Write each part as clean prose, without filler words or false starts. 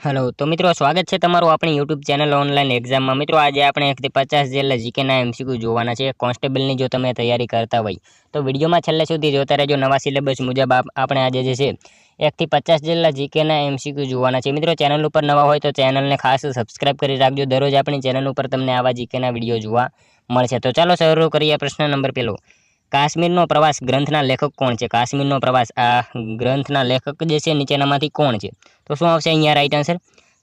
Hello तो मित्रों स्वागत है तमाરું આપણી YouTube ચેનલ ઓનલાઈન એક્ઝામમાં। મિત્રો આજે આપણે 1 થી 50 જેટલા જીકેના એમસીક્યુ જોવાના છે। કોન્સ્ટેબલની જો તમે તૈયારી કરતા હોય તો વિડિયોમાં છેલ્લે સુધી જોતા રહેજો। નવા સિલેબસ મુજબ આપણે આજે જે છે 1 થી 50 જેટલા જીકેના એમસીક્યુ જોવાના છે। મિત્રો ચેનલ ઉપર નવા હોય તો ચેનલને ખાસ સબસ્ક્રાઇબ કરી રાખજો। દરરોજ આપણી ચેનલ ઉપર તમને આવા જીકેના વિડિયો જોવા મળશે। તો ચાલો શરૂ કરીએ। પ્રશ્ન નંબર 1 કાશ્મીરનો પ્રવાસ ગ્રંથના લેખક કોણ છે? કાશ્મીરનો પ્રવાસ આ ગ્રંથના લેખક જે છે નીચેનામાંથી કોણ છે? તો શું આવશે અહીંયા રાઈટ આન્સર?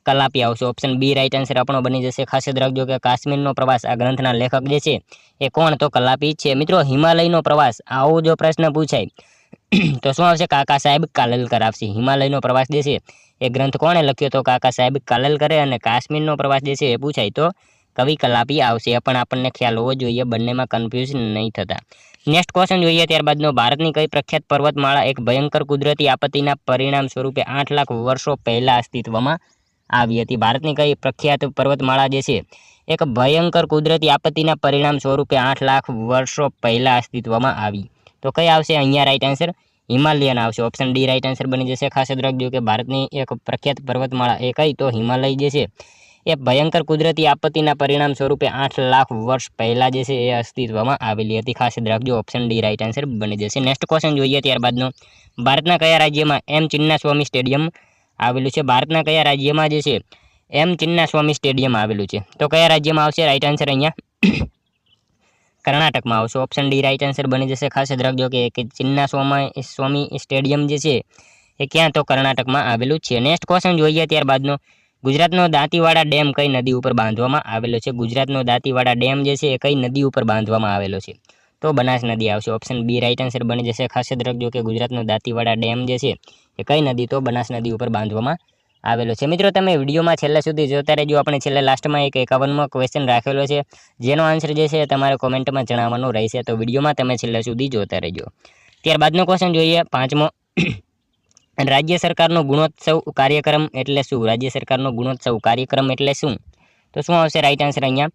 કલાપી આવશે। ઓપ્શન બી રાઈટ આન્સર આપણો બની જશે। ખાસ યાદ રાખજો કે કાશ્મીરનો પ્રવાસ આ ગ્રંથના લેખક જે છે એ કોણ? તો કલાપી છે। મિત્રો હિમાલયનો પ્રવાસ આવો જો પ્રશ્ન પૂછાય તો શું આવશે? કાકા સાહેબ કાલેલકર આવશે। હિમાલયનો પ્રવાસ જે છે એ ગ્રંથ કોણે લખ્યો? તો કાકા સાહેબ કાલેલકરે। અને કાશ્મીરનો પ્રવાસ જે છે એ પૂછાય તો કવિ કલાપી આવશે। પણ આપણને ખ્યાલ હોવો જોઈએ, બંનેમાં કન્ફ્યુઝ નહીં થતા। નેક્સ્ટ ક્વેશ્ચન જોઈએ ત્યારબાદનો। ભારતની કઈ પ્રખ્યાત પર્વતમાળા એક ભયંકર કુદરતી આપત્તિના પરિણામ સ્વરૂપે 8 લાખ વર્ષો પહેલા અસ્તિત્વમાં આવી હતી? ભારતની કઈ પ્રખ્યાત પર્વતમાળા જે છે એક ભયંકર કુદરતી આપત્તિના પરિણામ સ્વરૂપે 8 લાખ વર્ષો પહેલા અસ્તિત્વમાં આવી? તો કઈ આવશે અહીંયા રાઈટ આન્સર? હિમાલયન આવશે। ઓપ્શન ડી રાઈટ આન્સર બની જશે। ખાસ યાદ રાખજો કે ભારતની એક પ્રખ્યાત પર્વતમાળા એ કઈ? તો હિમાલય જે છે એ ભયંકર કુદરતી આપત્તિના પરિણામ સ્વરૂપે 8 લાખ વર્ષ પહેલા જે છે એ અસ્તિત્વમાં આવેલી હતી। ખાસ યાદ રાખજો ઓપ્શન ડી રાઈટ આન્સર બની જશે। નેક્સ્ટ ક્વેશ્ચન જોઈએ ત્યારબાદનો। ભારતના કયા રાજ્યમાં એમ ચિન્નાસ્વામી સ્ટેડિયમ આવેલું છે? ભારતના કયા રાજ્યમાં જે છે એમ ચિન્નાસ્વામી સ્ટેડિયમ આવેલું છે? તો કયા રાજ્યમાં આવશે રાઈટ આન્સર? અહીંયા કર્ણાટકમાં આવશે। ઓપ્શન ડી રાઈટ આન્સર બની જશે। ખાસ યાદ રાખજો કે ચિન્નાસ્વામી સ્ટેડિયમ જે છે એ ક્યાં? તો કર્ણાટકમાં આવેલું છે। નેક્સ્ટ ક્વેશ્ચન જોઈએ ત્યારબાદનો। ગુજરાતનો દાંતીવાડા ડેમ કઈ નદી ઉપર બાંધવામાં આવેલો છે? ગુજરાતનો દાંતીવાડા ડેમ જે છે એ કઈ નદી ઉપર બાંધવામાં આવેલો છે? તો બનાસ નદી આવશે। ઓપ્શન બી રાઈટ આન્સર બની જશે। ખાસ યાદ રાખજો કે ગુજરાતનો દાંતીવાડા ડેમ જે છે એ કઈ નદી? તો બનાસ નદી ઉપર બાંધવામાં આવેલો છે। મિત્રો તમે વિડીયોમાં છેલ્લે સુધી જોતા રહેજો। આપણે છેલ્લે લાસ્ટમાં એક 51મો ક્વેશ્ચન રાખેલો છે જેનો આન્સર જે છે તમારે કોમેન્ટમાં જણાવવાનો રહેશે। તો વિડીયોમાં તમે છેલ્લે સુધી જોતા રહેજો। ત્યારબાદનો ક્વેશ્ચન જોઈએ 5મો। રાજ્ય સરકારનો ગુણોત્સવ કાર્યક્રમ એટલે શું? રાજ્ય સરકારનો ગુણોત્સવ કાર્યક્રમ એટલે શું? તો શું આવશે રાઈટ આન્સર? અહીંયા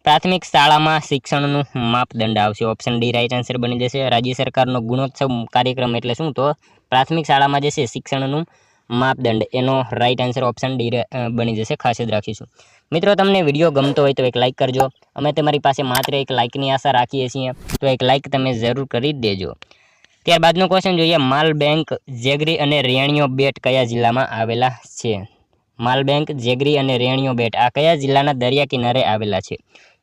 પ્રાથમિક શાળામાં શિક્ષણનું માપદંડ આવશે। ઓપ્શન ડી રાઈટ આન્સર બની જશે। રાજ્ય સરકારનો ગુણોત્સવ કાર્યક્રમ એટલે શું? તો પ્રાથમિક શાળામાં જે છે શિક્ષણનું માપદંડ એનો રાઈટ આન્સર ઓપ્શન ડી બની જશે। ખાસ યાદ રાખીશું। મિત્રો તમને વિડીયો ગમતો હોય તો એક લાઇક કરજો। અમે તમારી પાસે માત્ર એક લાઇકની આશા રાખીએ છીએ, તો એક લાઇક તમે જરૂર કરી દેજો। ત્યારબાદનો ક્વેશ્ચન જોઈએ। માલબેંક, જેગરી અને રેણિયો બેટ કયા જિલ્લામાં આવેલા છે? માલબેંક, જેગરી અને રેણિયો બેટ આ કયા જિલ્લાના દરિયા કિનારે આવેલા છે?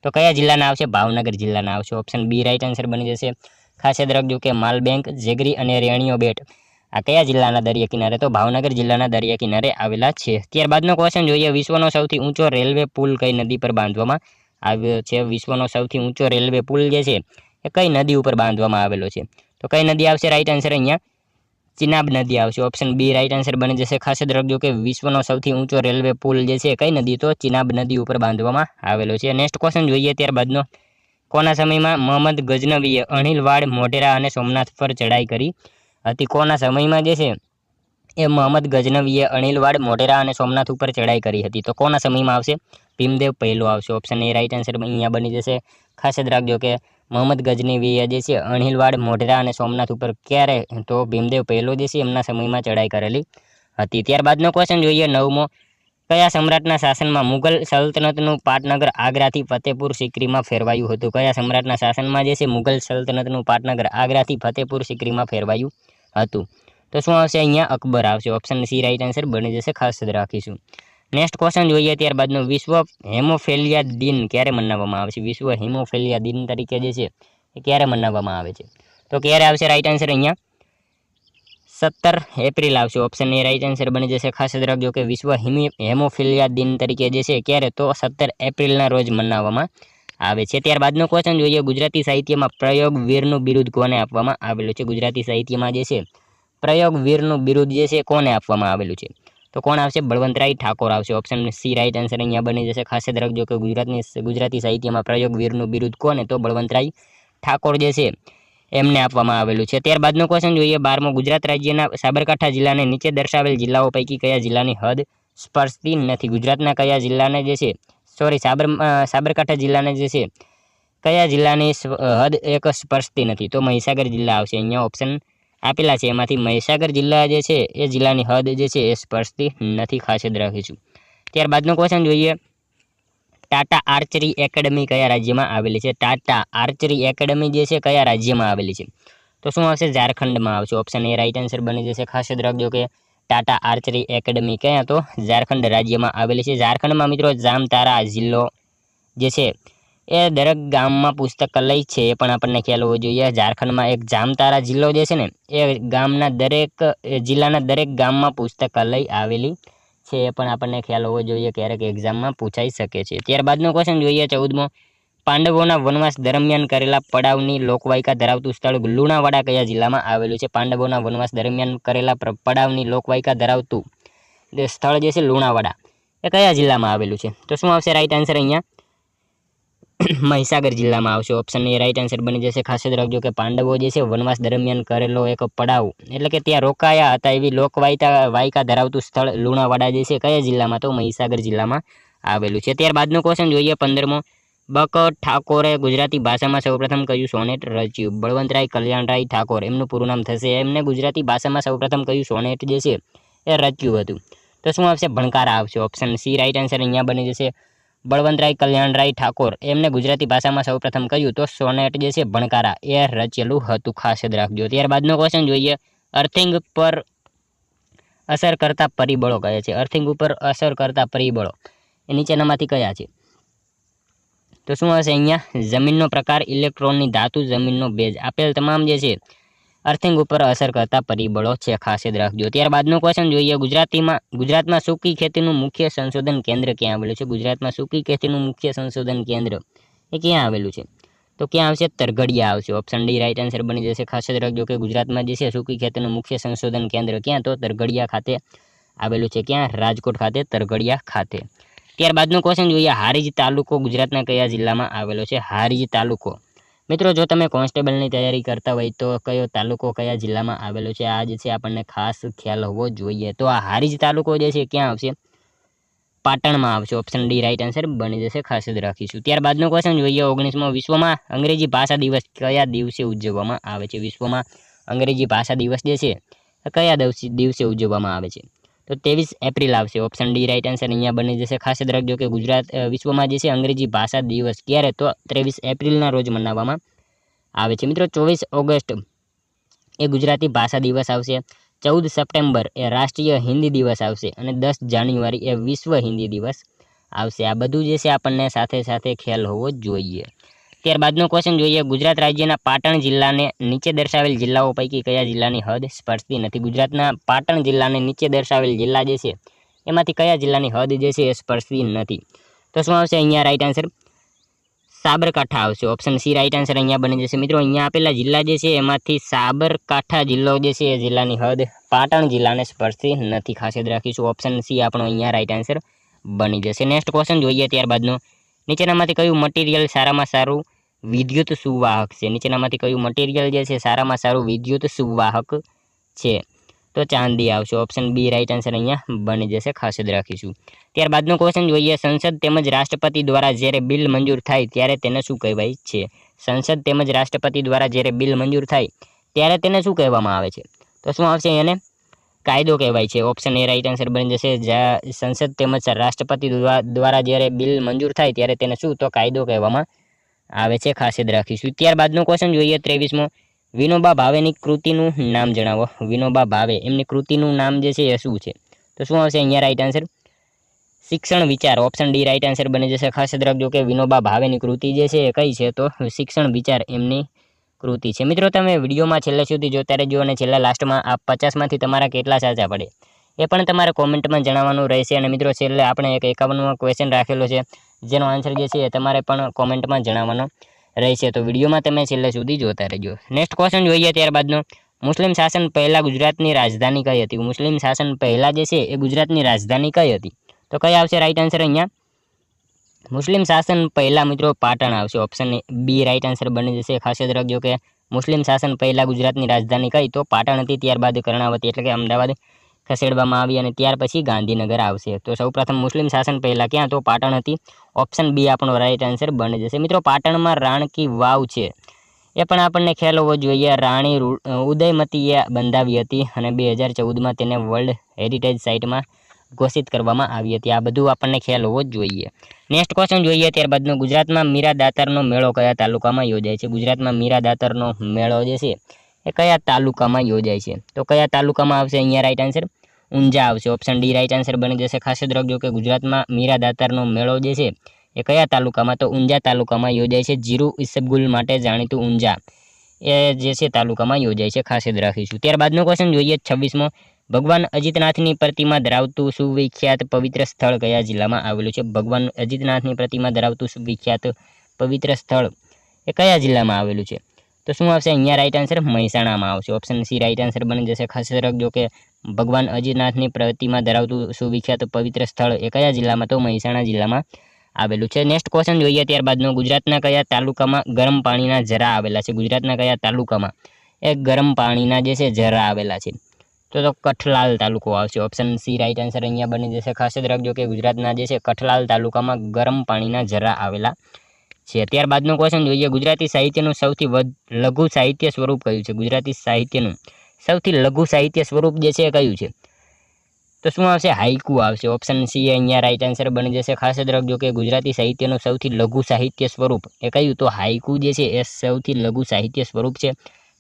તો કયા જિલ્લાના આવશે? ભાવનગર જિલ્લાના આવશે। ઓપ્શન બી રાઈટ આન્સર બની જશે। ખાસ યાદ રાખજો કે માલબેંક, જેગરી અને રેણિયો બેટ આ કયા જિલ્લાના દરિયા કિનારે? તો ભાવનગર જિલ્લાના દરિયા કિનારે આવેલા છે। ત્યારબાદનો ક્વેશ્ચન જોઈએ। વિશ્વનો સૌથી ઊંચો રેલવે પુલ કઈ નદી પર બાંધવામાં આવ્યો છે? વિશ્વનો સૌથી ઊંચો રેલવે પુલ જે છે એ કઈ નદી ઉપર બાંધવામાં આવેલો છે? તો કઈ નદી આવશે રાઈટ આન્સર? અહીંયા ચિનાબ નદી આવશે। ઓપ્શન બી રાઈટ આન્સર બની જશે। ખાસ યાદ રાખજો કે વિશ્વનો સૌથી ઊંચો રેલવે પુલ જે છે કઈ નદી? તો ચિનાબ નદી ઉપર બાંધવામાં આવેલો છે। નેક્સ્ટ ક્વેશ્ચન જોઈએ ત્યારબાદનો। કોના સમયમાં મોહમ્મદ ગઝનવીએ અણહિલવાડ, મોઢેરા અને સોમનાથ પર ચડાઈ કરી હતી? કોના સમયમાં જે છે એ મોહમ્મદ ગઝનવીએ અણહિલવાડ, મોઢેરા અને સોમનાથ ઉપર ચડાઈ કરી હતી? તો કોના સમયમાં આવશે? ભીમદેવ પહેલો આવશે। ઓપ્શન એ રાઈટ આન્સર અહીંયા બની જશે। ખાસ યાદ રાખજો કે મોહમ્મદ ગઝનવીએ જે છે અણહિલવાડ, મોઢેરા અને સોમનાથ ઉપર ક્યારે? તો ભીમદેવ પહેલો જે છે એમના સમયમાં ચડાઈ કરેલી હતી। ત્યારબાદનો ક્વેશ્ચન જોઈએ 9મો। કયા સમ્રાટના શાસનમાં મુગલ સલ્તનતનું પાટનગર આગ્રાથી ફતેપુર સિક્રીમાં ફેરવાયું હતું? કયા સમ્રાટના શાસનમાં જે છે મુગલ સલ્તનતનું પાટનગર આગ્રાથી ફતેપુર સિક્રીમાં ફેરવાયું હતું? તો શું આવશે? અહીંયા અકબર આવશે। ઓપ્શન સી રાઈટ આન્સર બની જશે। ખાસ યાદ રાખીશું। નેક્સ્ટ ક્વેશ્ચન જોઈએ ત્યારબાદનો। વિશ્વ હેમોફેલિયા દિન ક્યારે મનાવવામાં આવે છે? વિશ્વ હેમોફેલિયા દિન તરીકે જે છે એ ક્યારે મનાવવામાં આવે છે? તો ક્યારે આવશે રાઈટ આન્સર? અહીંયા 17 એપ્રિલ આવશે। ઓપ્શન એ રાઈટ આન્સર બની જશે। ખાસ યાદ રાખજો કે વિશ્વ હેમોફિલિયા દિન તરીકે જે છે ક્યારે? તો 17 એપ્રિલના રોજ મનાવવામાં આવે છે। ત્યારબાદનો ક્વેશ્ચન જોઈએ। ગુજરાતી સાહિત્યમાં પ્રયોગવીરનું બિરુદ કોને આપવામાં આવેલું છે? ગુજરાતી સાહિત્યમાં જે છે પ્રયોગવીરનું બિરુદ જે છે કોને આપવામાં આવેલું છે? તો કોણ આવશે? બળવંતરાય ઠાકોર આવશે। ઓપ્શન સી રાઈટ આન્સર અહીંયા બની જશે। ખાસ યાદ રાખજો કે ગુજરાતી સાહિત્યમાં પ્રયોગવીરનું બિરુદ કોને? તો બળવંતરાય ઠાકોર જે છે એમને આપવામાં આવેલું છે। ત્યારબાદનો ક્વેશ્ચન જોઈએ 12મો। ગુજરાત રાજ્યના સાબરકાંઠા જિલ્લાને નીચે દર્શાવેલ જિલ્લાઓ પૈકી કયા જિલ્લાની હદ સ્પર્શતી નથી? ગુજરાતના કયા જિલ્લાને જે છે સાબરકાંઠા જિલ્લાને જે છે કયા જિલ્લાની હદ એક સ્પર્શતી નથી? તો મહીસાગર જિલ્લા આવશે। અહીંયા ઓપ્શન આપેલા છે એમાંથી મહીસાગર જિલ્લા જે છે એ જિલ્લાની હદ જે છે એ સ્પર્શતી નથી, ખાસ યાદ રાખીશું. ત્યારબાદનો ક્વેશ્ચન જોઈએ, ટાટા આર્ચરી એકેડમી કયા રાજ્યમાં આવેલી છે? ટાટા આર્ચરી એકેડમી જે છે કયા રાજ્યમાં આવેલી છે? તો શું આવશે? ઝારખંડમાં આવશે. ઓપ્શન એ રાઈટ આન્સર બની જશે. ખાસ યાદ રાખજો કે ટાટા આર્ચરી એકેડમી ક્યાં? તો ઝારખંડ રાજ્યમાં આવેલી છે. ઝારખંડમાં મિત્રો જામતારા જિલ્લો જે છે એ દરેક ગામમાં પુસ્તકાલય છે એ પણ આપણને ખ્યાલ હોવો જોઈએ. ઝારખંડમાં એક જામતારા જિલ્લો જે છે ને એ ગામના દરેક જિલ્લાના દરેક ગામમાં પુસ્તકાલય આવેલી છે એ પણ આપણને ખ્યાલ હોવો જોઈએ, ક્યારેક એક્ઝામમાં પૂછાઈ શકે છે. ત્યારબાદનો ક્વેશ્ચન જોઈએ 14મો, પાંડવોના વનવાસ દરમિયાન કરેલા પડાવની લોકવાયકા ધરાવતું સ્થળ લુણાવાડા કયા જિલ્લામાં આવેલું છે? પાંડવોના વનવાસ દરમિયાન કરેલા પડાવની લોકવાયકા ધરાવતું જે સ્થળ જે છે લુણાવાડા એ કયા જિલ્લામાં આવેલું છે? તો શું આવશે રાઈટ આન્સર? અહીંયા મહીસાગર જિલ્લામાં આવશે. ઓપ્શન એ રાઈટ આન્સર બની જશે. ખાસ યાદ રાખજો કે પાંડવો જે છે વનવાસ દરમિયાન કરેલો એક પડાવ એટલે કે ત્યાં રોકાયા હતા એવી વાયકા ધરાવતું સ્થળ લુણાવાડા જે છે કયા જિલ્લામાં? તો મહીસાગર જિલ્લામાં આવેલું છે. ત્યારબાદનો ક્વેશ્ચન જોઈએ 15મો, બક ઠાકોરે ગુજરાતી ભાષામાં સૌપ્રથમ કયું સોનેટ રચ્યું? બળવંતરાય કલ્યાણરાય ઠાકોર એમનું પૂરું નામ થશે. એમને ગુજરાતી ભાષામાં સૌપ્રથમ કયું સોનેટ જે છે એ રચ્યું હતું? તો શું આવશે? ભણકારા આવશે. ઓપ્શન સી રાઈટ આન્સર અહીંયા બની જશે. બળવંતરાય કલ્યાણરાય ઠાકોર એમને ગુજરાતી ભાષામાં સૌપ્રથમ કહ્યું તો સોનેટ જે છે ભણકારા એ રચેલું હતું, ખાસ યાદ રાખજો. ત્યારબાદનો ક્વેશ્ચન જોઈએ, અર્થિંગ પર અસર કરતા પરિબળો કયા છે? અર્થિંગ ઉપર અસર કરતા પરિબળો એ નીચેનામાંથી કયા છે? તો શું હશે અહીંયા? જમીનનો પ્રકાર, ઇલેક્ટ્રોનની ધાતુ, જમીનનો ભેજ. આપેલ તમામ જે છે અર્થિંગ ઉપર અસર કરતા પરિબળો છે, ખાસ યાદ રાખજો. ત્યારબાદનો ક્વેશ્ચન જોઈએ, ગુજરાતમાં સૂકી ખેતીનું મુખ્ય સંશોધન કેન્દ્ર ક્યાં આવેલું છે? ગુજરાતમાં સૂકી ખેતીનું મુખ્ય સંશોધન કેન્દ્ર એ ક્યાં આવેલું છે? તો ક્યાં આવશે? તરઘડિયા આવશે. ઓપ્શન ડી રાઈટ આન્સર બની જશે. ખાસ યાદ રાખજો કે ગુજરાતમાં જે છે સૂકી ખેતીનું મુખ્ય સંશોધન કેન્દ્ર ક્યાં? તો તરઘડિયા ખાતે આવેલું છે. ક્યાં? રાજકોટ ખાતે, તરઘડિયા ખાતે. ત્યારબાદનો ક્વેશ્ચન જોઈએ, હારીજ તાલુકો ગુજરાતના કયા જિલ્લામાં આવેલો છે? હારીજ તાલુકો મિત્રો જો તમે કોન્સ્ટેબલની તૈયારી કરતા હોય તો કયો તાલુકો કયા જિલ્લામાં આવેલો છે આ જે છે આપણને ખાસ ખ્યાલ હોવો જોઈએ. તો આ હારીજ તાલુકો જે છે ક્યાં આવશે? પાટણમાં આવશે. ઓપ્શન ડી રાઈટ આન્સર બની જશે. ખાસ યાદ રાખીશું. ત્યારબાદનો ક્વેશ્ચન જોઈએ 19મો, વિશ્વમાં અંગ્રેજી ભાષા દિવસ કયા દિવસે ઉજવવામાં આવે છે? વિશ્વમાં અંગ્રેજી ભાષા દિવસ જે છે કયા દિવસે ઉજવવામાં આવે છે? તો 23 એપ્રિલ આવશે. ઓપ્શન ડી રાઈટ આન્સર અહીંયા બની જશે. ખાસ યાદ રાખજો કે વિશ્વમાં જે છે અંગ્રેજી ભાષા દિવસ ક્યારે? તો 23 એપ્રિલના રોજ મનાવવામાં આવે છે. મિત્રો 24 ઓગસ્ટ એ ગુજરાતી ભાષા દિવસ આવશે. 14 સપ્ટેમ્બર એ રાષ્ટ્રીય હિન્દી દિવસ આવશે અને 10 જાન્યુઆરી એ વિશ્વ હિન્દી દિવસ આવશે. આ બધું જે છે આપણને સાથે સાથે ખ્યાલ હોવો જોઈએ. ત્યારબાદનો ક્વેશ્ચન જોઈએ, ગુજરાત રાજ્યના પાટણ જિલ્લાને નીચે દર્શાવેલ જિલ્લાઓ પૈકી કયા જિલ્લાની હદ સ્પર્શતી નથી? ગુજરાતના પાટણ જિલ્લાને નીચે દર્શાવેલ જિલ્લા જે છે એમાંથી કયા જિલ્લાની હદ જે છે એ સ્પર્શતી નથી? તો શું આવશે અહીંયા રાઈટ આન્સર? સાબરકાંઠા આવશે. ઓપ્શન સી રાઈટ આન્સર અહીંયા બની જશે. મિત્રો અહીંયા આપેલા જિલ્લા જે છે એમાંથી સાબરકાંઠા જિલ્લો જે છે એ જિલ્લાની હદ પાટણ જિલ્લાને સ્પર્શતી નથી. ખાસ યાદ રાખીશું. ઓપ્શન સી આપણો અહીંયા રાઈટ આન્સર બની જશે. નેક્સ્ટ ક્વેશ્ચન જોઈએ ત્યારબાદનો, નીચેનામાંથી કયું મટીરિયલ સારામાં સારું વિદ્યુત સુવાહક છે? નીચેનામાંથી કયું મટીરિયલ જે છે સારામાં સારું વિદ્યુત સુવાહક છે? તો ચાંદી આવશે. ઓપ્શન બી રાઈટ આન્સર અહીંયા બની જશે. ખાસ યાદ રાખીશું. ત્યારબાદનો ક્વેશ્ચન જોઈએ, સંસદ તેમજ રાષ્ટ્રપતિ દ્વારા જ્યારે બિલ મંજૂર થાય ત્યારે તેને શું કહેવાય છે? સંસદ તેમજ રાષ્ટ્રપતિ દ્વારા જ્યારે બિલ મંજૂર થાય ત્યારે તેને શું કહેવામાં આવે છે? તો શું આવશે? એને કાયદો કહેવાય છે. ઓપ્શન એ રાઈટ આન્સર બની જશે. સંસદ તેમજ રાષ્ટ્રપતિ દ્વારા જ્યારે બિલ મંજૂર થાય ત્યારે તેને શું? તો કાયદો કહેવામાં આવે છે. ખાસ યાદ રાખીશું. ત્યારબાદનો ક્વેશ્ચન જોઈએ 23મો, વિનોબા ભાવેની કૃતિનું નામ જણાવો. વિનોબા ભાવે એમની કૃતિનું નામ જે છે એ શું છે? તો શું આવશે અહીંયા રાઈટ આન્સર? શિક્ષણ વિચાર. ઓપ્શન ડી રાઈટ આન્સર બની જશે. ખાસ યાદ રાખજો કે વિનોબા ભાવેની કૃતિ જે છે એ કઈ છે? તો શિક્ષણ વિચાર એમની કૃતિ છે. મિત્રો તમે વિડીયોમાં છેલ્લે સુધી જોતા રહેજો અને છેલ્લા લાસ્ટમાં આ 50માંથી તમારા કેટલા સાચા પડે એ પણ તમારે કોમેન્ટમાં જણાવવાનું રહેશે. અને મિત્રો છેલ્લે આપણે એક 51મો ક્વેશ્ચન રાખેલો છે જેનો આન્સર જે છે એ તમારે પણ કોમેન્ટમાં જણાવવાનો રહેશે. તો વિડીયોમાં તમે છેલ્લે સુધી જોતા રહેજો. નેક્સ્ટ ક્વેશ્ચન જોઈએ ત્યારબાદનો, મુસ્લિમ શાસન પહેલાં ગુજરાતની રાજધાની કઈ હતી? મુસ્લિમ શાસન પહેલાં જે છે એ ગુજરાતની રાજધાની કઈ હતી? તો કઈ આવશે રાઈટ આન્સર અહીંયા? મુસ્લિમ શાસન પહેલાં મિત્રો પાટણ આવશે. ઓપ્શન બી રાઈટ આન્સર બની જશે. ખાસ યાદ રાખજો કે મુસ્લિમ શાસન પહેલાં ગુજરાતની રાજધાની કઈ? તો પાટણ હતી. ત્યારબાદ કર્ણાવતી એટલે કે અમદાવાદ ખસેડવામાં આવી અને ત્યાર પછી ગાંધીનગર આવશે. તો સૌપ્રથમ મુસ્લિમ શાસન પહેલાં ક્યાં? તો પાટણ હતી. ઓપ્શન બી આપણો રાઈટ આન્સર બની જશે. મિત્રો પાટણમાં રાણકી વાવ છે એ પણ આપણને ખ્યાલ હોવો જોઈએ. રાણી ઉદયમતીએ બંધાવી હતી અને 2014માં તેને વર્લ્ડ હેરિટેજ સાઇટમાં ઘોષિત કરવામાં આવી હતી. આ બધું આપણને ખ્યાલ હોવો જ જોઈએ. નેક્સ્ટ ક્વેશ્ચન જોઈએ ત્યારબાદનો, ગુજરાતમાં મીરા દાતારનો મેળો કયા તાલુકામાં યોજાય છે? ગુજરાતમાં મીરા દાતારનો મેળો જે છે એ કયા તાલુકામાં યોજાય છે? તો કયા તાલુકામાં આવશે અહીંયા રાઈટ આન્સર? ઊંઝા આવશે. ઓપ્શન ડી રાઈટ આન્સર બની જશે. ખાસ યાદ રાખજો કે ગુજરાતમાં મીરા દાતારનો મેળો જે છે એ કયા તાલુકામાં? તો ઊંઝા તાલુકામાં યોજાય છે. જીરું ઈસબગુલ માટે જાણીતું ઊંઝા એ જે છે તાલુકામાં યોજાય છે. ખાસ યાદ રાખીશું. ત્યારબાદનો ક્વેશ્ચન જોઈએ 26મો, ભગવાન અજીતનાથની પ્રતિમા ધરાવતું સુવિખ્યાત પવિત્ર સ્થળ કયા જિલ્લામાં આવેલું છે? ભગવાન અજીતનાથની પ્રતિમા ધરાવતું સુવિખ્યાત પવિત્ર સ્થળ એ કયા જિલ્લામાં આવેલું છે? તો શું આવશે અહીંયા રાઈટ આન્સર? મહેસાણામાં આવશે. ઓપ્શન સી રાઈટ આન્સર બની જશે. ખાસ રાખજો કે ભગવાન અજીતનાથની પ્રતિમા ધરાવતું સુવિખ્યાત પવિત્ર સ્થળ એ કયા જિલ્લામાં? તો મહેસાણા જિલ્લામાં આવેલું છે. નેક્સ્ટ ક્વેશ્ચન જોઈએ ત્યારબાદનો, ગુજરાતના કયા તાલુકામાં ગરમ પાણીના ઝરા આવેલા છે? ગુજરાતના કયા તાલુકામાં એ ગરમ પાણીના જે છે ઝરા આવેલા છે? તો કઠલાલ તાલુકો આવશે. ઓપ્શન સી રાઈટ આન્સર અહીંયા બની જશે. ખાસ યાદ રાખજો કે ગુજરાતના જે છે કઠલાલ તાલુકામાં ગરમ પાણીના ઝરા આવેલા છે. ત્યારબાદનો ક્વેશ્ચન જોઈએ, ગુજરાતી સાહિત્યનું સૌથી લઘુ સાહિત્ય સ્વરૂપ કયું છે? ગુજરાતી સાહિત્યનું સૌથી લઘુ સાહિત્ય સ્વરૂપ જે છે કયું છે? તો શું આવશે? હાઈકુ આવશે. ઓપ્શન સી અહીંયા રાઈટ આન્સર બની જશે. ખાસ યાદ રાખજો કે ગુજરાતી સાહિત્યનું સૌથી લઘુ સાહિત્ય સ્વરૂપ એ કયું? તો હાઈકુ જે છે એ સૌથી લઘુ સાહિત્ય સ્વરૂપ છે.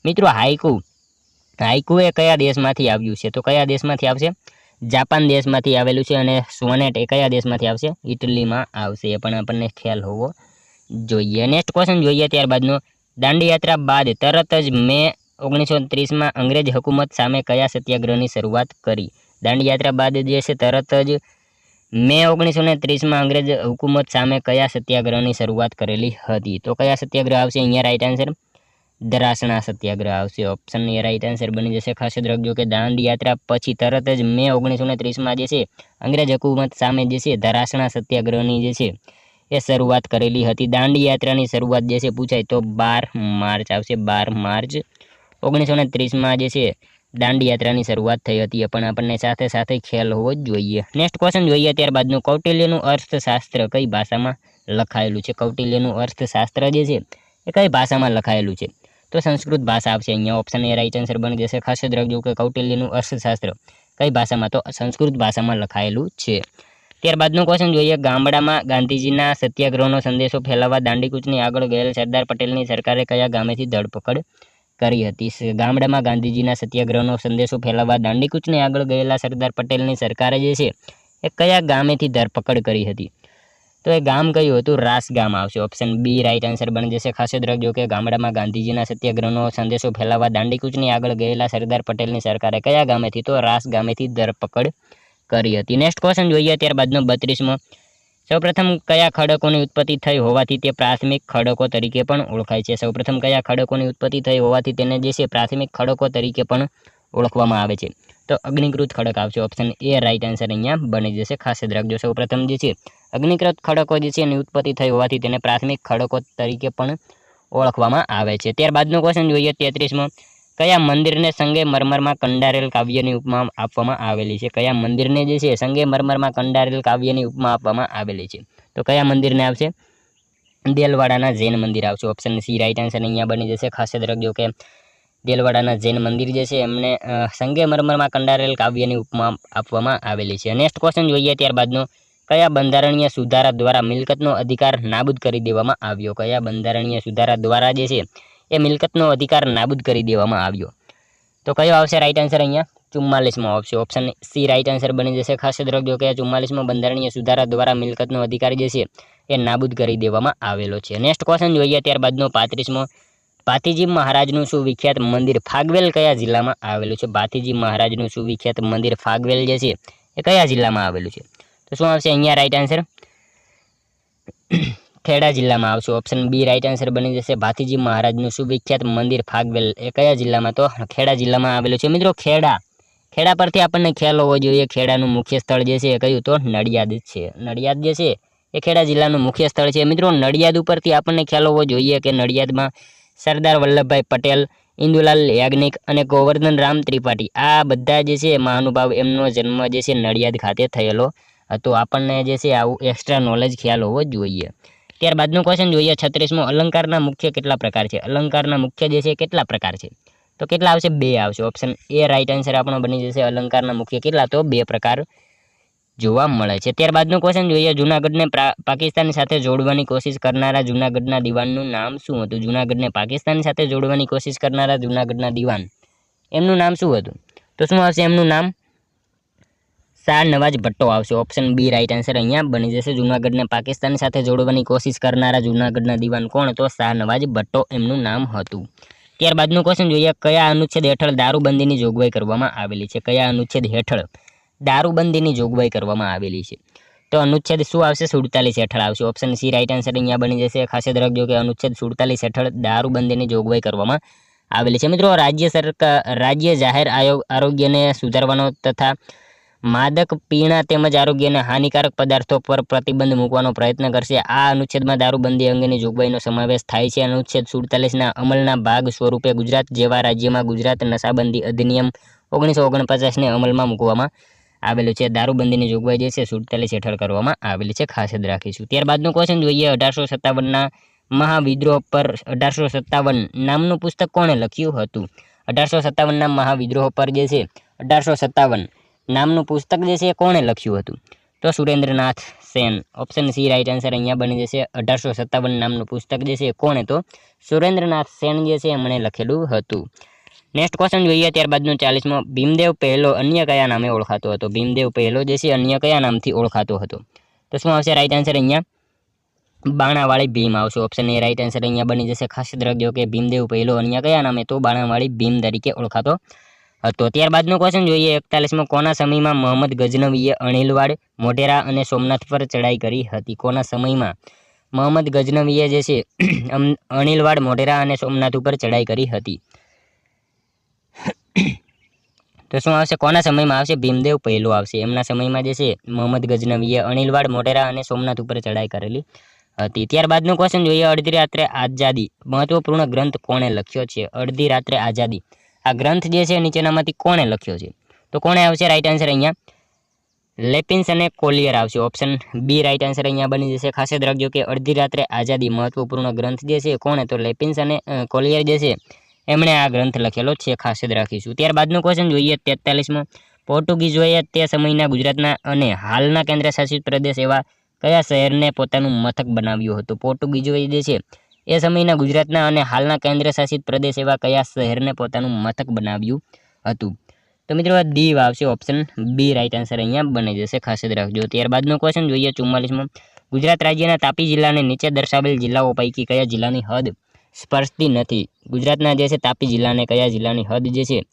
મિત્રો હાઈકુ એ કયા દેશમાંથી આવ્યું છે? તો કયા દેશમાંથી આવશે? જાપાન દેશમાંથી આવેલું છે. અને સોનેટ એ કયા દેશમાંથી આવશે? ઇટલીમાં આવશે. એ પણ આપણને ખ્યાલ હોવો જોઈએ. નેક્સ્ટ ક્વેશ્ચન જોઈએ ત્યારબાદનો, દાંડી યાત્રા બાદ તરત જ મે 1930માં અંગ્રેજ હુકુમત સામે કયા સત્યાગ્રહની શરૂઆત કરી? દાંડી યાત્રા બાદ જે છે તરત જ મે 1930માં અંગ્રેજ હુકુમત સામે કયા સત્યાગ્રહની શરૂઆત કરેલી હતી? તો કયા સત્યાગ્રહ આવશે અહીંયા રાઈટ આન્સર? ધરાસણા સત્યાગ્રહ આવશે. ઓપ્શન એ રાઈટ આન્સર બની જશે. ખાસ યાદ રાખજો કે દાંડી યાત્રા પછી તરત જ મે 1930માં જે છે અંગ્રેજ હુકુમત સામે જે છે ધરાસણા સત્યાગ્રહની જે છે એ શરૂઆત કરેલી હતી. દાંડી યાત્રાની શરૂઆત જે છે પૂછાય તો 12 માર્ચ આવશે. 12 માર્ચ 1930માં જે છે દાંડી યાત્રાની શરૂઆત થઈ હતી. એ પણ આપણને સાથે સાથે ખ્યાલ હોવો જ જોઈએ. નેક્સ્ટ ક્વેશ્ચન જોઈએ ત્યારબાદનું, કૌટિલ્યનું અર્થશાસ્ત્ર કઈ ભાષામાં લખાયેલું છે? કૌટિલ્યનું અર્થશાસ્ત્ર જે છે એ કઈ ભાષામાં લખાયેલું છે? તો સંસ્કૃત ભાષા આવશે અહીંયા. ઓપ્શન એ રાઈટ આન્સર બની જશે. ખાસ યાદ રાખજો કે કૌટિલ્યનું અર્થશાસ્ત્ર કઈ ભાષામાં? તો સંસ્કૃત ભાષામાં લખાયેલું છે. ત્યારબાદનો ક્વેશ્ચન જોઈએ, ગામડામાં ગાંધીજીના સત્યાગ્રહનો સંદેશો ફેલાવવા દાંડીકૂચની આગળ ગયેલ સરદાર પટેલની સરકારે કયા ગામેથી ધરપકડ કરી હતી? ગામડામાં ગાંધીજીના સત્યાગ્રહનો સંદેશો ફેલાવવા દાંડીકૂચની આગળ ગયેલા સરદાર પટેલની સરકારે જે છે એ કયા ગામેથી ધરપકડ કરી હતી? તો એ ગામ કયું હતું? રાસ ગામ આવશે. ઓપ્શન બી રાઈટ આન્સર બની જશે. ખાસ યાદ રાખજો કે ગામડામાં ગાંધીજીના સત્યાગ્રહનો સંદેશો ફેલાવવા દાંડીકૂચની આગળ ગયેલા સરદાર પટેલની સરકારે કયા ગામેથી? તો રાસ ગામેથી ધરપકડ કરી હતી. નેક્સ્ટ ક્વેશ્ચન જોઈએ ત્યારબાદનો 32મો, સૌપ્રથમ કયા ખડકોની ઉત્પત્તિ થઈ હોવાથી તે પ્રાથમિક ખડકો તરીકે પણ ઓળખાય છે? સૌપ્રથમ કયા ખડકોની ઉત્પત્તિ થઈ હોવાથી તેને જે છે પ્રાથમિક ખડકો તરીકે પણ ઓળખવામાં આવે છે? તો અગ્નિકૃત ખડક આવશે. ઓપ્શન એ રાઈટ આન્સર અહીંયા બની જશે. ખાસ યાદ રાખજો સૌપ્રથમ જે છે અગ્નિકૃત ખડકો જે છે એની ઉત્પત્તિ થઈ હોવાથી તેને પ્રાથમિક ખડકો તરીકે પણ ઓળખવામાં આવે છે. ત્યારબાદનો ક્વેશ્ચન જોઈએ 33મો, કયા મંદિરને સંગે મરમરમાં કંડારેલ કાવ્યની ઉપમા આપવામાં આવેલી છે? કયા મંદિરને જે છે સંગે મરમરમાં કંડારેલ કાવ્યની ઉપમા આપવામાં આવેલી છે? તો કયા મંદિરને આવશે? દેલવાડાના જૈન મંદિર આવશે. ઓપ્શન સી રાઈટ આન્સર અહીંયા બની જશે. ખાસ યાદ રાખજો કે દેલવાડાના જૈન મંદિર જે છે એમને સંગે મરમરમાં કંડારેલ કાવ્યની ઉપમા આપવામાં આવેલી છે. નેક્સ્ટ ક્વેશ્ચન જોઈએ ત્યારબાદનો, કયા બંધારણીય સુધારા દ્વારા મિલકતનો અધિકાર નાબૂદ કરી દેવામાં આવ્યો? કયા બંધારણીય સુધારા દ્વારા જે છે એ મિલકતનો અધિકાર નાબૂદ કરી દેવામાં આવ્યો? તો કયો આવશે રાઈટ આન્સર અહીંયા? 44મો આવશે. ઓપ્શન સી રાઈટ આન્સર બની જશે. ખાસ યાદ રાખજો કે 44મો બંધારણીય સુધારા દ્વારા મિલકતનો અધિકાર જે છે એ નાબૂદ કરી દેવામાં આવેલો છે. નેક્સ્ટ ક્વેશ્ચન જોઈએ ત્યારબાદનો 35મો, ભાથીજી મહારાજનું સુવિખ્યાત મંદિર ફાગવેલ કયા જિલ્લામાં આવેલું છે? ભાથીજી મહારાજનું સુવિખ્યાત મંદિર ફાગવેલ જે છે એ કયા જિલ્લામાં આવેલું છે? તો શું આવશે અહીંયા રાઈટ આન્સર? ખેડા જિલ્લામાં આવશે. ઓપ્શન બી રાઈટ આન્સર બની જશે. ભાથીજી મહારાજનું સુવિખ્યાત મંદિર ફાગવેલ એ કયા જિલ્લામાં? તો ખેડા જિલ્લામાં આવેલું છે. મિત્રો ખેડા પરથી આપણને ખ્યાલ હોવો જોઈએ ખેડાનું મુખ્ય સ્થળ જે છે એ કયું? તો નડિયાદ છે. નડિયાદ જે છે એ ખેડા જિલ્લાનું મુખ્ય સ્થળ છે. મિત્રો નડિયાદ ઉપરથી આપણને ખ્યાલ હોવો જોઈએ કે નડિયાદમાં સરદાર વલ્લભભાઈ પટેલ, ઇન્દુલાલ યાજ્ઞિક અને ગોવર્ધન રામ ત્રિપાઠી આ બધા જે છે મહાનુભાવ એમનો જન્મ જે છે નડિયાદ ખાતે થયેલો હતો. આપણને જે છે આવું એક્સ્ટ્રા નોલેજ ખ્યાલ હોવો જોઈએ. ત્યારબાદનો ક્વેશ્ચન જોઈએ 36મો, અલંકારના મુખ્ય કેટલા પ્રકાર છે? અલંકારના મુખ્ય જે છે કેટલા પ્રકાર છે? તો કેટલા આવશે? 2 આવશે. ઓપ્શન એ રાઈટ આન્સર આપણો બની જશે. અલંકારના મુખ્ય કેટલા? તો 2 પ્રકાર જોવા મળે છે. ત્યારબાદનો ક્વેશ્ચન જોઈએ જૂનાગઢને પાકિસ્તાન સાથે જોડવાની કોશિશ કરનારા જૂનાગઢના દીવાનનું નામ શું હતું? જૂનાગઢને પાકિસ્તાન સાથે જોડવાની કોશિશ કરનારા જૂનાગઢના દીવાન, એમનું નામ શું હતું? તો શું આવશે એમનું નામ? શાહ નવાજ ભટ્ટો આવશે. ઓપ્શન બી રાઈટ આન્સર અહીંયા બની જશે. જૂનાગઢને પાકિસ્તાન સાથે જોડવાની કોશિશ કરનારા જૂનાગઢના દીવાન કોણ? તો શાહ નવાજ ભટ્ટો એમનું નામ હતું. ત્યારબાદનો ક્વેશ્ચન જોઈએ કયા અનુચ્છેદ હેઠળ દારૂબંધીની જોગવાઈ કરવામાં આવેલી છે? કયા અનુચ્છેદ હેઠળ દારૂબંધીની જોગવાઈ કરવામાં આવેલી છે? તો અનુચ્છેદ શું આવશે? 47 હેઠળ આવશે. ઓપ્શન સી રાઈટ આન્સર અહીંયા બની જશે. ખાસ યાદ રાખજો કે અનુચ્છેદ 47 હેઠળ દારૂબંધીની જોગવાઈ કરવામાં આવેલી છે. મિત્રો રાજ્ય જાહેર આરોગ્યને સુધારવાનો તથા માદક પીણા તેમજ આરોગ્યને હાનિકારક પદાર્થો પર પ્રતિબંધ મૂકવાનો પ્રયત્ન કરશે. આ અનુચ્છેદમાં દારૂબંધી અંગેની જોગવાઈનો સમાવેશ થાય છે. અનુચ્છેદ 47ના અમલના ભાગ સ્વરૂપે ગુજરાત જેવા રાજ્યમાં ગુજરાત નશાબંધી અધિનિયમ 1949ને અમલમાં મૂકવામાં આવેલું છે. દારૂબંધીની જોગવાઈ જે છે 47 હેઠળ કરવામાં આવેલી છે. ખાસ યાદ રાખીશું. ત્યારબાદનો ક્વેશ્ચન જોઈએ 1857ના મહાવિદ્રોહ પર 1857 નામનું પુસ્તક કોણે લખ્યું હતું? 1857ના મહાવિદ્રોહ પર જે છે 1857 નામનું પુસ્તક જે છે કોણે લખ્યું હતું? તો Surendranath Sen. Option C right answer અહીંયા બની જશે. 1857 નામનું પુસ્તક જે છે કોણે? તો સુરેન્દ્રનાથ સેન જે છે એમણે લખેલું હતું. નેક્સ્ટ ક્વેશ્ચન જોઈએ ત્યારબાદનો 40મો, ભીમદેવ પહેલો અન્ય કયા નામે ઓળખાતો હતો? ભીમદેવ પહેલો જે છે અન્ય કયા નામથી ઓળખાતો હતો? તો શું આવશે રાઈટ આન્સર અહીંયા? બાણાવાળી ભીમ આવશે. ઓપ્શન એ રાઈટ આન્સર અહીંયા બની જશે. ખાસ યાદ રાખજો કે ભીમદેવ પહેલો અન્ય કયા નામે? તો બાણાવાળી ભીમ તરીકે ઓળખાતો હતો. ત્યારબાદનો ક્વેશ્ચન જોઈએ 41મો, કોના સમયમાં મોહમ્મદ ગઝનવીએ અણિલવાડ, મોઢેરા અને સોમનાથ પર ચડાઈ કરી હતી? કોના સમયમાં મોહમ્મદ ગઝનવીએ જે છે અણિલવાડ, મોઢેરા અને સોમનાથ ઉપર ચડાઈ કરી હતી? તો શું આવશે? કોના સમયમાં આવશે? ભીમદેવ પહેલો આવશે. એમના સમયમાં જે છે મોહમ્મદ ગઝનવીએ અણિલવાડ, મોઢેરા અને સોમનાથ ઉપર ચડાઈ કરેલી હતી. ત્યારબાદનો ક્વેશ્ચન જોઈએ અડધી રાત્રે આઝાદી મહત્વપૂર્ણ ગ્રંથ કોણે લખ્યો છે? અડધી રાત્રે આઝાદી આ ગ્રંથ જે છે નીચેનામાંથી કોણે લખ્યો છે? તો કોણે આવશે રાઈટ આન્સર અહીંયા? લેપિન્સ અને કોલિયર આવશે. ઓપ્શન બી રાઈટ આન્સર અહીંયા બની જશે. ખાસ યાદ રાખજો કે અડધી રાત્રે આઝાદી મહત્વપૂર્ણ ગ્રંથ જે છે કોણે? તો લેપિન્સ અને કોલિયર જે છે એમણે આ ગ્રંથ લખેલો છે. ખાસ યાદ રાખીશું. ત્યારબાદનો ક્વેશ્ચન જોઈએ 43મો, પોર્ટુગીઝોએ તે સમયના ગુજરાતના અને હાલના કેન્દ્રશાસિત પ્રદેશ એવા કયા શહેરને પોતાનું મથક બનાવ્યું હતું? પોર્ટુગીઝોએ જે છે એ સમયના ગુજરાતના અને હાલના કેન્દ્રશાસિત પ્રદેશ એવા કયા શહેરને પોતાનું મથક બનાવ્યું હતું? તો મિત્રો દીવ આવશે. ઓપ્શન બી રાઈટ આન્સર અહીંયા બની જશે. ખાસ યાદ રાખજો. ત્યારબાદનો ક્વેશ્ચન જોઈએ 44મો, ગુજરાત રાજ્યના તાપી જિલ્લાને નીચે દર્શાવેલ જિલ્લાઓ પૈકી કયા જિલ્લાની હદ સ્પર્શતી નથી? ગુજરાતના જે છે તાપી જિલ્લાને કયા જિલ્લાની હદ જે છે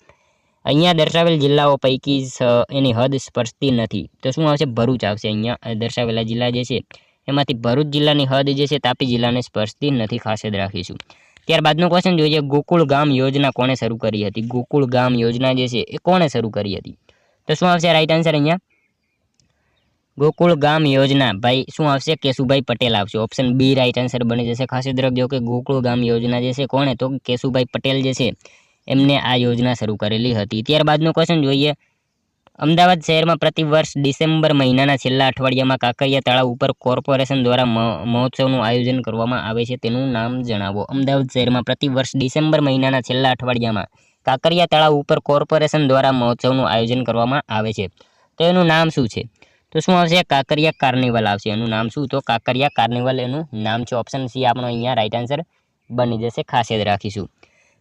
અહીંયા દર્શાવેલ જિલ્લાઓ પૈકી એની હદ સ્પર્શતી નથી? તો શું આવશે? ભરૂચ આવશે. અહીંયા દર્શાવેલા જિલ્લા જે છે એમાંથી ભરૂચ જિલ્લાની હદ જે છે તાપી જિલ્લાને સ્પર્શતી નથી. ખાસ યાદ રાખીશું. ત્યારબાદનો ક્વેશ્ચન જોઈએ ગોકુળ ગામ યોજના કોણે શરૂ કરી હતી? ગોકુળ ગામ યોજના જે છે એ કોણે શરૂ કરી હતી? તો શું આવશે રાઈટ આન્સર અહીંયા? ગોકુળ ગામ યોજના ભાઈ શું આવશે? કેશુભાઈ પટેલ આવશે. ઓપ્શન બી રાઈટ આન્સર બની જશે. ખાસ યાદ રાખજો કે ગોકુળ ગામ યોજના જે છે કોણે? તો કેશુભાઈ પટેલ જે છે એમને આ યોજના શરૂ કરેલી હતી. ત્યારબાદનો ક્વેશ્ચન જોઈએ અમદાવાદ શહેરમાં પ્રતિવર્ષ ડિસેમ્બર મહિનાના છેલ્લા અઠવાડિયામાં કાંકરિયા તળાવ ઉપર કોર્પોરેશન દ્વારા મહોત્સવનું આયોજન કરવામાં આવે છે. તેનું નામ જણાવો. અમદાવાદ શહેરમાં પ્રતિવર્ષ ડિસેમ્બર મહિનાના છેલ્લા અઠવાડિયામાં કાંકરિયા તળાવ ઉપર કોર્પોરેશન દ્વારા મહોત્સવનું આયોજન કરવામાં આવે છે. તો એનું નામ શું છે? તો શું આવશે? કાંકરિયા કાર્નિવલ આવશે. એનું નામ શું? તો કાંકરિયા કાર્નિવલ એનું નામ છે. ઓપ્શન સી આપણો અહીંયા રાઈટ આન્સર બની જશે. ખાસ યાદ રાખીશું.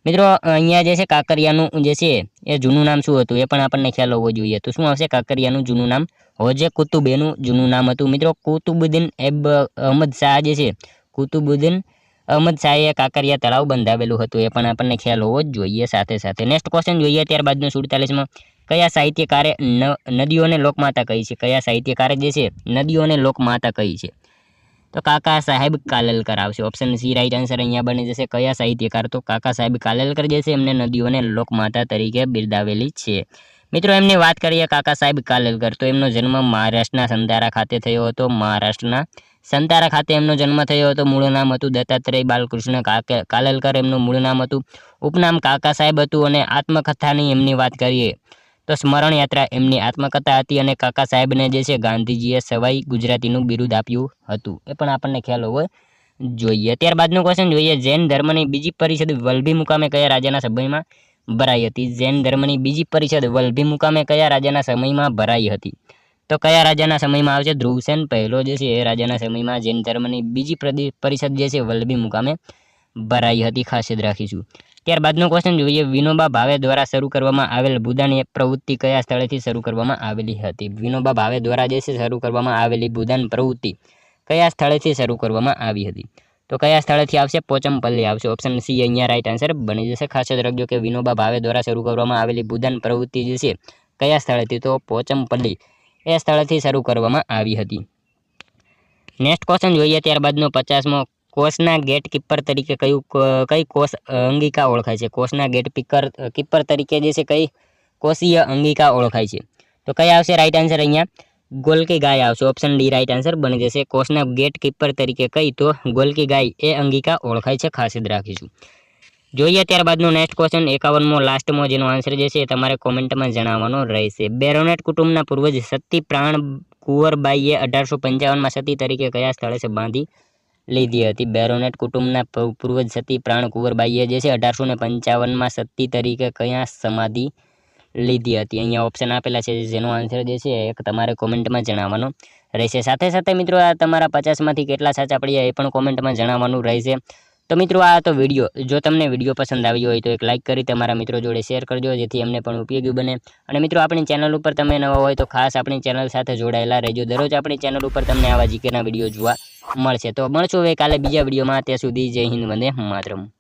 મિત્રો અહીંયા જે છે કાંકરિયાનું જે છે એ જૂનું નામ શું હતું એ પણ આપણને ખ્યાલ હોવો જોઈએ. તો શું આવશે? કાંકરિયાનું જૂનું નામ હોજે કુતુબ એનું જૂનું નામ હતું. મિત્રો કુતુબુદ્દીન અહમદ શાહ જે છે કુતુબુદ્દીન અહમદ શાહે કાંકરિયા તળાવ બંધાવેલું હતું એ પણ આપણને ખ્યાલ હોવો જ જોઈએ સાથે સાથે. નેક્સ્ટ ક્વેશ્ચન જોઈએ ત્યારબાદનો 47માં, કયા સાહિત્યકારે નદીઓને લોકમાતા કહી છે? કયા સાહિત્યકારે જે છે નદીઓને લોકમાતા કહી છે? તો કાકા સાહેબ કાલેલકર આવશે. ઓપ્શન સી રાઈટ આન્સર અહીંયા બની જશે. કયા સાહિત્યકાર? તો કાકા સાહેબ કાલેલકર જે છે એમને નદીઓને લોકમાતા તરીકે બિરદાવેલી છે. મિત્રો એમની વાત કરીએ કાકા સાહેબ કાલેલકર તો એમનો જન્મ મહારાષ્ટ્રના સંતારા ખાતે થયો હતો. મહારાષ્ટ્રના સંતારા ખાતે એમનો જન્મ થયો હતો. મૂળ નામ હતું દત્તાત્રેય બાલકૃષ્ણ કાલેલકર એમનું મૂળ નામ હતું. ઉપનામ કાકા સાહેબ હતું. અને આત્મકથાની એમની વાત કરીએ તો સ્મરણ યાત્રા એમની આત્મકથા હતી. અને કાકા સાહેબને જે છે ગાંધીજીએ સવાઈ ગુજરાતીનું બિરુદ આપ્યું હતું એ પણ આપણને ખ્યાલ હોવો જોઈએ। ત્યારબાદનો ક્વેશ્ચન જોઈએ, જૈન ધર્મની બીજી પરિષદ વલભી મુકામે કયા રાજાના સમયમાં ભરાઈ હતી? જૈન ધર્મની બીજી પરિષદ વલભી મુકામે કયા રાજાના સમયમાં ભરાઈ હતી? તો કયા રાજાના સમયમાં આવશે? ધ્રુવસેન પહેલો જે છે એ રાજાના સમયમાં જૈન ધર્મની બીજી પરિષદ જે છે વલભી મુકામે ભરાઈ હતી, ખાસ યાદ રાખીશું। ત્યારબાદનો ક્વેશ્ચન જોઈએ, વિનોબા ભાવે દ્વારા શરૂ કરવામાં આવેલ ભૂદાન પ્રવૃત્તિ કયા સ્થળેથી શરૂ કરવામાં આવેલી હતી? વિનોબા ભાવે દ્વારા જે છે શરૂ કરવામાં આવેલી ભૂદાન પ્રવૃત્તિ કયા સ્થળેથી શરૂ કરવામાં આવી હતી? તો કયા સ્થળેથી આવશે? પોચમપલ્લી આવશે। ઓપ્શન સી અહીંયા રાઈટ આન્સર બની જશે। ખાસ યાદ રાખજો કે વિનોબા ભાવે દ્વારા શરૂ કરવામાં આવેલી ભૂદાન પ્રવૃત્તિ જે છે કયા સ્થળેથી? તો પોચમપલ્લી એ સ્થળેથી શરૂ કરવામાં આવી હતી। નેક્સ્ટ ક્વેશ્ચન જોઈએ, ત્યારબાદનો 50મો, કોષના ગેટકીપર તરીકે કઈ કોષ અંગિકા ઓળખાય છે? કોષના ગેટકીપર તરીકે જે છે કઈ કોષીય અંગિકા ઓળખાય છે? તો કયા આવશે રાઈટ આન્સર? અહીંયા ગોલ્કી ગાય આવશે। ઓપ્શન ડી રાઈટ આન્સર બની જશે। કોષના ગેટકીપર તરીકે કઈ? તો ગોલ્કી ગાય એ અંગિકા ઓળખાય છે, ખાસ યાદ રાખીશું। જોઈએ ત્યારબાદનો નેક્સ્ટ ક્વેશ્ચન 51મો લાસ્ટમો, જેનો આન્સર જે છે તમારે કોમેન્ટમાં જણાવવાનો રહેશે। બેરોનેટ કુટુંબના પૂર્વજ સતી પ્રાણ કુંવરબાઈએ 1855માં સતી તરીકે કયા સ્થળે છે બાંધી લીધી હતી? બેરોનેટ કુટુંબના પૂર્વજ સતી પ્રાણ કુંવરબાઈએ જે છે 1855માં સતી તરીકે કયા સમાધિ લીધી હતી? અહીંયા ઓપ્શન આપેલા છે, જેનો આન્સર જે છે એક તમારે કોમેન્ટમાં જણાવવાનો રહેશે। સાથે સાથે મિત્રો આ તમારા 50માંથી કેટલા સાચા પડ્યા એ પણ કોમેન્ટમાં જણાવવાનું રહેશે। તો મિત્રો આ તો વિડીયો, જો તમને વિડીયો પસંદ આવ્યો હોય તો એક લાઇક કરી તમારા મિત્રો જોડે શેર કરજો, જેથી એમને પણ ઉપયોગી બને। અને મિત્રો આપણી ચેનલ ઉપર તમે નવા હોય તો ખાસ આપણી ચેનલ સાથે જોડાયેલા રહેજો। દરરોજ આપણી ચેનલ ઉપર તમને આવા જીકેના વિડીયો જોવા મળશે। તો મળશું હવે કાલે બીજા વિડીયોમાં, ત્યાં સુધી જય હિન્દ, વંદે માતરમ।